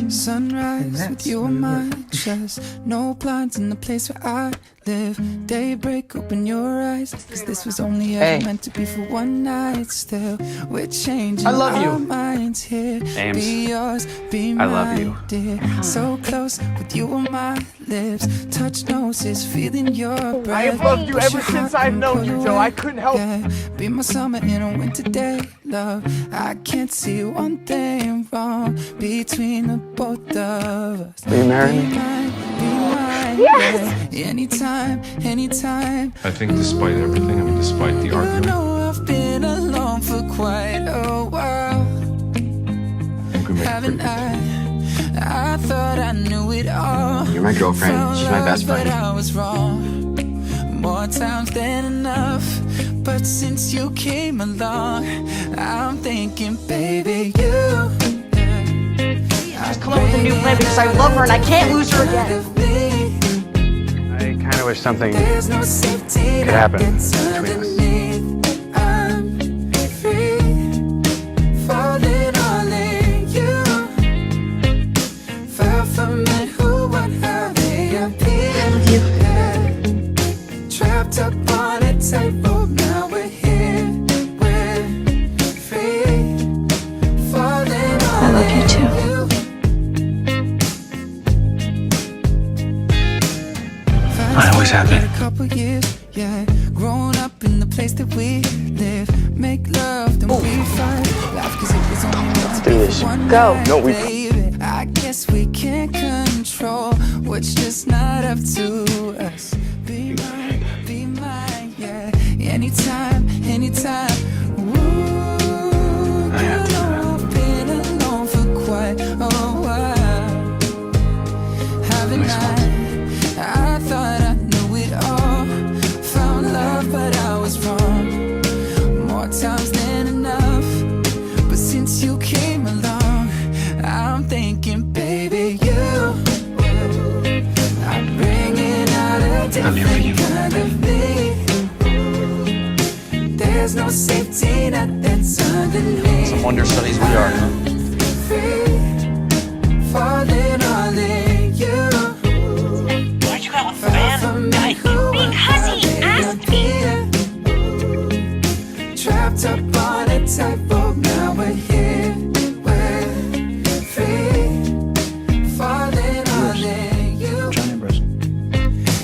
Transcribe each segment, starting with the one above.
Sunrise with you on my chest. No blinds in the place where I live. Daybreak, open your eyes. Cause this was only ever meant to be for one night. Still, we're changing our minds here. Ames, be yours, be mine, I love you. dear. So close with you on my lips. Touch noses, feeling your breath. I have loved you ever since I've known you, Joe. I couldn't help it. Be my summer in a winter day, love. I can't see one thing wrong between the both of us. Will you marry me? Yes! Anytime, anytime. I think despite everything, I mean despite the You argument, know I've been alone for quite a while, I think we make a pretty haven't good team. I thought I knew it all. You're my girlfriend, she's my best friend. But I was wrong more times than enough. But since you came along, I'm thinking, baby, you Just come up with a new plan because I love her and I can't lose her again. I kind of wish something There's no safety could happen that's between us. underneath. I'm free, falling all in you. Far from it, who, what, how they appear. I love you. Trapped up on a tightrope, now we're here. We're free, falling all I love you too. I always have been. A couple years, yeah. Growing up in the place that we live. Make love, then we fight. Laugh cause it was only meant to do be this. for one Go. night, No, we- baby. I guess we can't control what's just not up to us. Be mine, yeah. Anytime, anytime. Ooh, I have to do that. I've been alone for quite a while, haven't Nice one. I thought I knew it all. Found love, but I was wrong more times than enough. But since you came along, I'm thinking, baby, you are bringing out a different kind of me. There's no safety net that's underneath. Some understudies we are. Free, falling all in you. Why'd you go out with the band guy? Because he asked me. Trapped up on a tightrope, now we're here. We're free, falling all in you. Johnny Brisson.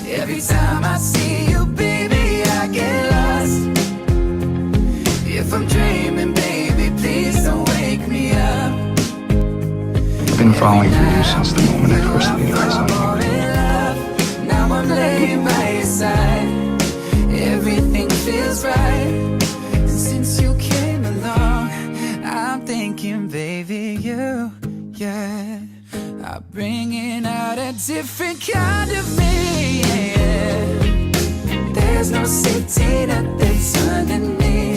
Every time I see you, baby, I get lost. If I'm dreaming, baby, please don't wake me up. I've been following you since the moment I first laid eyes on you. Now I'm laying by your side. Everything feels right. And since you came along, I'm thinking, baby, you, yeah, are bringing out a different kind of me. Yeah. There's no safety net that's underneath.